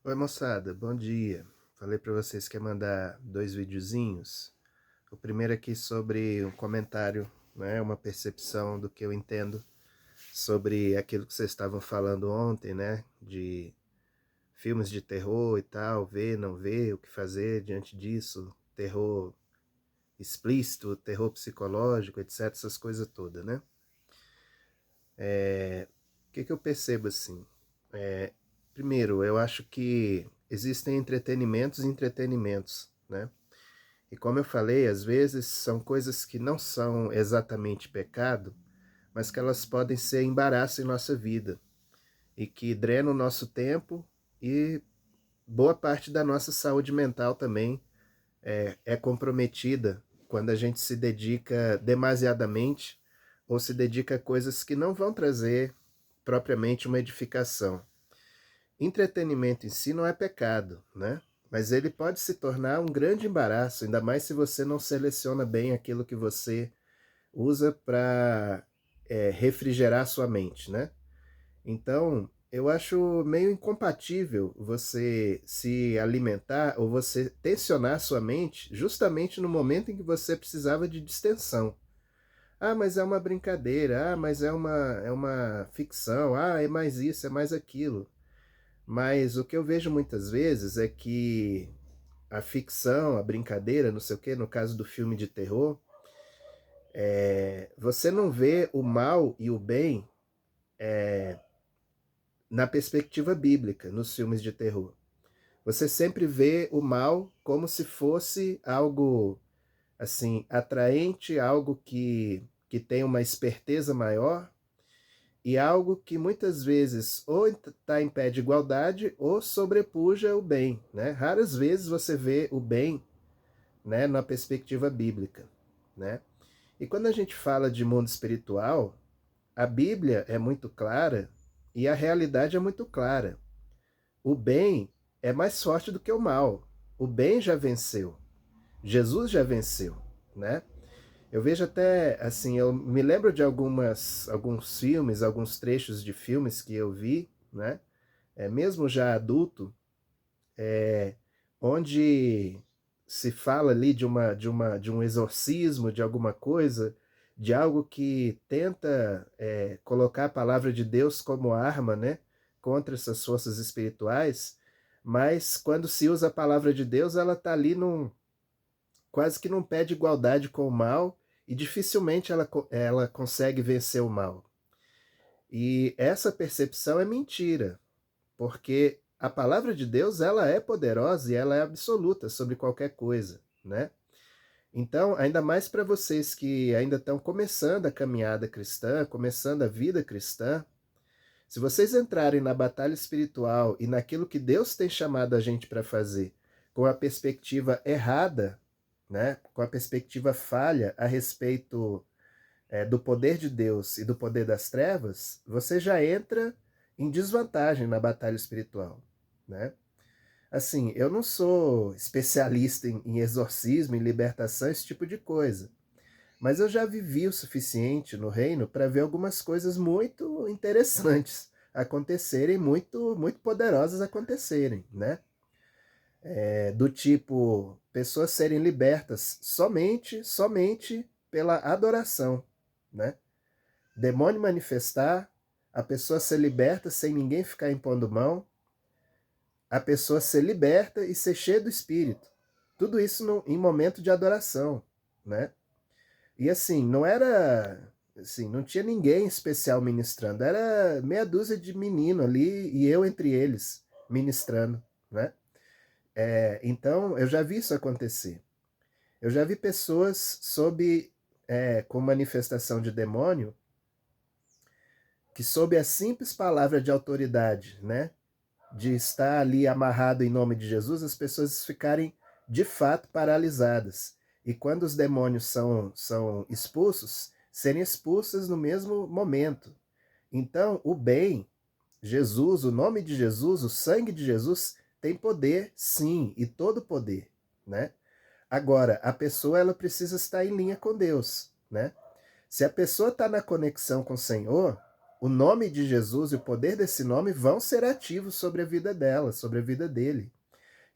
Oi, moçada, bom dia. Falei para vocês que ia mandar dois videozinhos. O primeiro aqui sobre um comentário, né, uma percepção do que eu entendo sobre aquilo que vocês estavam falando ontem, né, de filmes de terror e tal, ver, não ver, o que fazer diante disso, terror explícito, terror psicológico, etc, essas coisas todas, né? O que eu percebo assim? Primeiro, eu acho que existem entretenimentos e entretenimentos, né? E como eu falei, às vezes são coisas que não são exatamente pecado, mas que elas podem ser embaraço em nossa vida e que drenam o nosso tempo e boa parte da nossa saúde mental também é comprometida quando a gente se dedica demasiadamente ou se dedica a coisas que não vão trazer propriamente uma edificação. Entretenimento em si não é pecado, né? Mas ele pode se tornar um grande embaraço, ainda mais se você não seleciona bem aquilo que você usa para refrigerar sua mente, né? Então, eu acho meio incompatível você se alimentar ou você tensionar sua mente justamente no momento em que você precisava de distensão. Ah, mas é uma brincadeira. Ah, mas é uma ficção. Ah, é mais isso, é mais aquilo. Mas o que eu vejo muitas vezes é que a ficção, a brincadeira, não sei o quê, no caso do filme de terror, você não vê o mal e o bem na perspectiva bíblica nos filmes de terror. Você sempre vê o mal como se fosse algo assim atraente, algo que tem uma esperteza maior e algo que muitas vezes ou está em pé de igualdade ou sobrepuja o bem, né? Raras vezes você vê o bem, né, na perspectiva bíblica, né? E quando a gente fala de mundo espiritual, a Bíblia é muito clara e a realidade é muito clara. O bem é mais forte do que o mal. O bem já venceu. Jesus já venceu, né? Eu vejo até, assim, eu me lembro de alguns filmes, alguns trechos de filmes que eu vi, né? Mesmo já adulto, onde se fala ali de um exorcismo, de alguma coisa, de algo que tenta colocar a palavra de Deus como arma, né, contra essas forças espirituais, mas quando se usa a palavra de Deus, ela está ali quase que num pé de igualdade com o mal e dificilmente ela consegue vencer o mal. E essa percepção é mentira, porque a palavra de Deus ela é poderosa e ela é absoluta sobre qualquer coisa, né? Então, ainda mais para vocês que ainda estão começando a caminhada cristã, começando a vida cristã, se vocês entrarem na batalha espiritual e naquilo que Deus tem chamado a gente para fazer, com a perspectiva errada, né, com a perspectiva falha a respeito do poder de Deus e do poder das trevas, você já entra em desvantagem na batalha espiritual, né? Assim, eu não sou especialista em exorcismo, em libertação, esse tipo de coisa. Mas eu já vivi o suficiente no reino para ver algumas coisas muito interessantes acontecerem, muito poderosas acontecerem, né? Do tipo, pessoas serem libertas somente pela adoração, né? Demônio manifestar, a pessoa ser liberta sem ninguém ficar impondo mão, a pessoa ser liberta e ser cheia do Espírito. Tudo isso em momento de adoração, né? E assim, não era assim, não tinha ninguém especial ministrando, era meia dúzia de menino ali e eu entre eles ministrando, né? Então, eu já vi isso acontecer. Eu já vi pessoas com manifestação de demônio que sob a simples palavra de autoridade, né, de estar ali amarrado em nome de Jesus, as pessoas ficarem de fato paralisadas. E quando os demônios são expulsos, serem expulsas no mesmo momento. Então, o bem, Jesus, o nome de Jesus, o sangue de Jesus, tem poder, sim, e todo poder, né? Agora, a pessoa ela precisa estar em linha com Deus, né? Se a pessoa está na conexão com o Senhor, o nome de Jesus e o poder desse nome vão ser ativos sobre a vida dela, sobre a vida dele.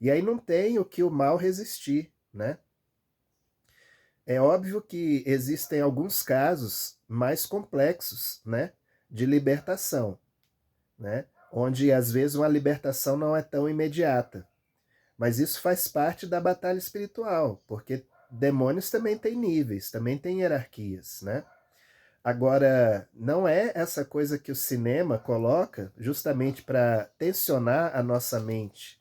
E aí não tem o que o mal resistir, né? É óbvio que existem alguns casos mais complexos, né, de libertação, né, onde às vezes uma libertação não é tão imediata. Mas isso faz parte da batalha espiritual, porque demônios também têm níveis, também têm hierarquias, né? Agora, não é essa coisa que o cinema coloca justamente para tensionar a nossa mente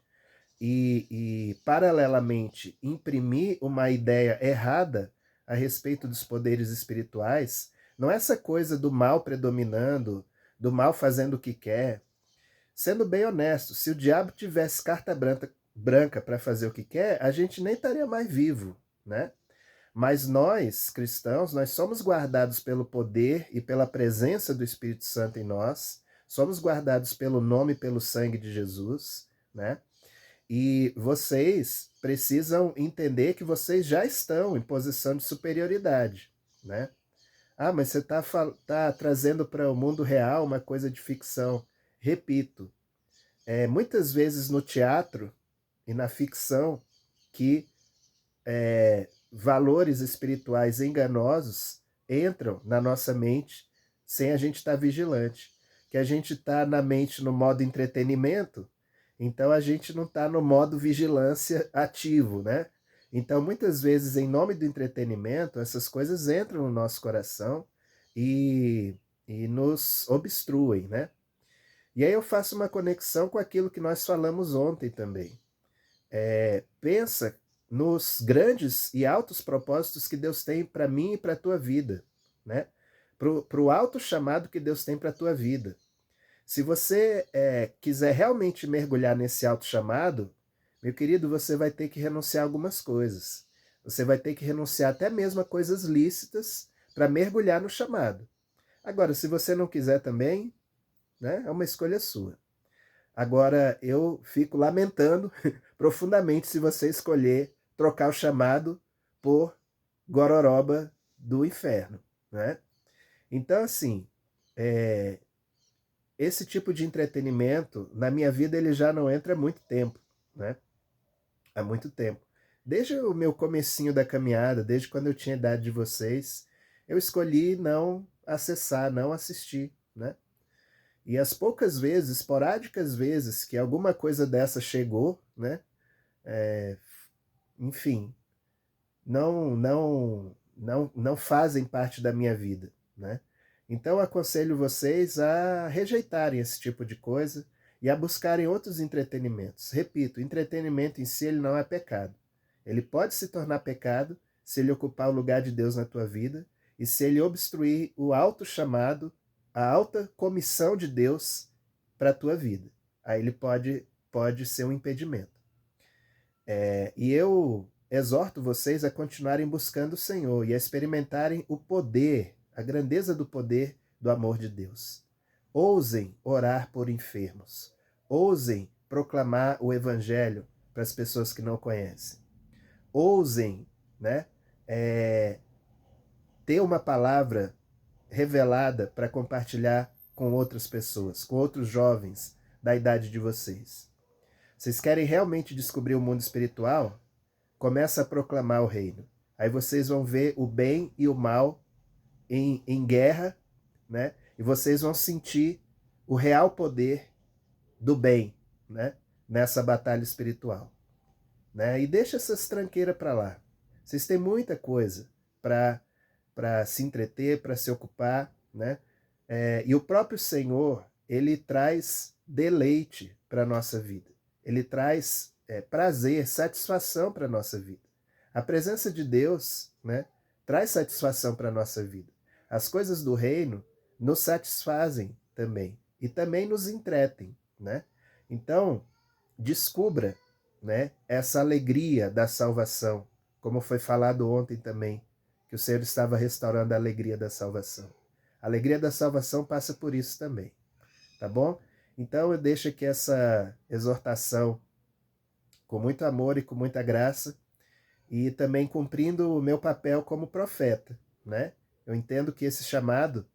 paralelamente, imprimir uma ideia errada a respeito dos poderes espirituais. Não é essa coisa do mal predominando, do mal fazendo o que quer. Sendo bem honesto, se o diabo tivesse carta branca para fazer o que quer, a gente nem estaria mais vivo, né? Mas nós, cristãos, nós somos guardados pelo poder e pela presença do Espírito Santo em nós, somos guardados pelo nome e pelo sangue de Jesus, né? E vocês precisam entender que vocês já estão em posição de superioridade, né? Ah, mas você tá trazendo para o mundo real uma coisa de ficção. Repito, muitas vezes no teatro e na ficção que valores espirituais enganosos entram na nossa mente sem a gente estar vigilante. Que a gente está na mente no modo entretenimento, então a gente não está no modo vigilância ativo, né? Então, muitas vezes, em nome do entretenimento, essas coisas entram no nosso coração e nos obstruem, né? E aí eu faço uma conexão com aquilo que nós falamos ontem também. Pensa nos grandes e altos propósitos que Deus tem para mim e para a tua vida, né? Para o alto chamado que Deus tem para a tua vida. Se você quiser realmente mergulhar nesse alto chamado, meu querido, você vai ter que renunciar a algumas coisas. Você vai ter que renunciar até mesmo a coisas lícitas para mergulhar no chamado. Agora, se você não quiser também, né, é uma escolha sua. Agora, eu fico lamentando profundamente se você escolher trocar o chamado por gororoba do inferno, né? Então, assim, esse tipo de entretenimento, na minha vida, ele já não entra há muito tempo, né? Há muito tempo. Desde o meu comecinho da caminhada, desde quando eu tinha a idade de vocês, eu escolhi não acessar, não assistir, né? E as poucas vezes, esporádicas vezes, que alguma coisa dessa chegou, né? Enfim, não fazem parte da minha vida, né? Então aconselho vocês a rejeitarem esse tipo de coisa e a buscarem outros entretenimentos. Repito, o entretenimento em si ele não é pecado. Ele pode se tornar pecado se ele ocupar o lugar de Deus na tua vida e se ele obstruir o alto chamado, a alta comissão de Deus para a tua vida. Aí ele pode ser um impedimento. E eu exorto vocês a continuarem buscando o Senhor e a experimentarem o poder, a grandeza do poder do amor de Deus. Ousem orar por enfermos. Ousem proclamar o Evangelho para as pessoas que não conhecem. Ousem, né, ter uma palavra revelada para compartilhar com outras pessoas, com outros jovens da idade de vocês. Vocês querem realmente descobrir o mundo espiritual? Começa a proclamar o reino. Aí vocês vão ver o bem e o mal em guerra, né? E vocês vão sentir o real poder do bem, né? Nessa batalha espiritual, né? E deixa essas tranqueiras para lá. Vocês têm muita coisa para se entreter, para se ocupar, né? E o próprio Senhor, ele traz deleite para a nossa vida. Ele traz prazer, satisfação para a nossa vida. A presença de Deus, né, traz satisfação para a nossa vida. As coisas do reino nos satisfazem também e também nos entretem, né? Então, descubra, né, essa alegria da salvação, como foi falado ontem também, que o Senhor estava restaurando a alegria da salvação. A alegria da salvação passa por isso também, tá bom? Então eu deixo aqui essa exortação com muito amor e com muita graça e também cumprindo o meu papel como profeta, né? Eu entendo que esse chamado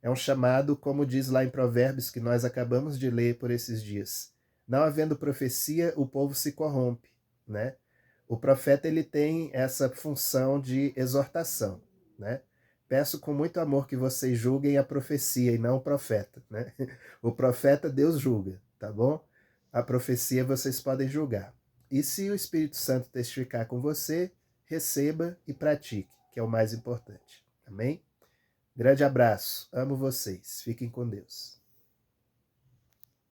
É um chamado, como diz lá em Provérbios, que nós acabamos de ler por esses dias. Não havendo profecia, o povo se corrompe, né? O profeta, ele tem essa função de exortação, né? Peço com muito amor que vocês julguem a profecia e não o profeta, né? O profeta Deus julga, tá bom? A profecia vocês podem julgar. E se o Espírito Santo testificar com você, receba e pratique, que é o mais importante. Amém? Grande abraço, amo vocês, fiquem com Deus.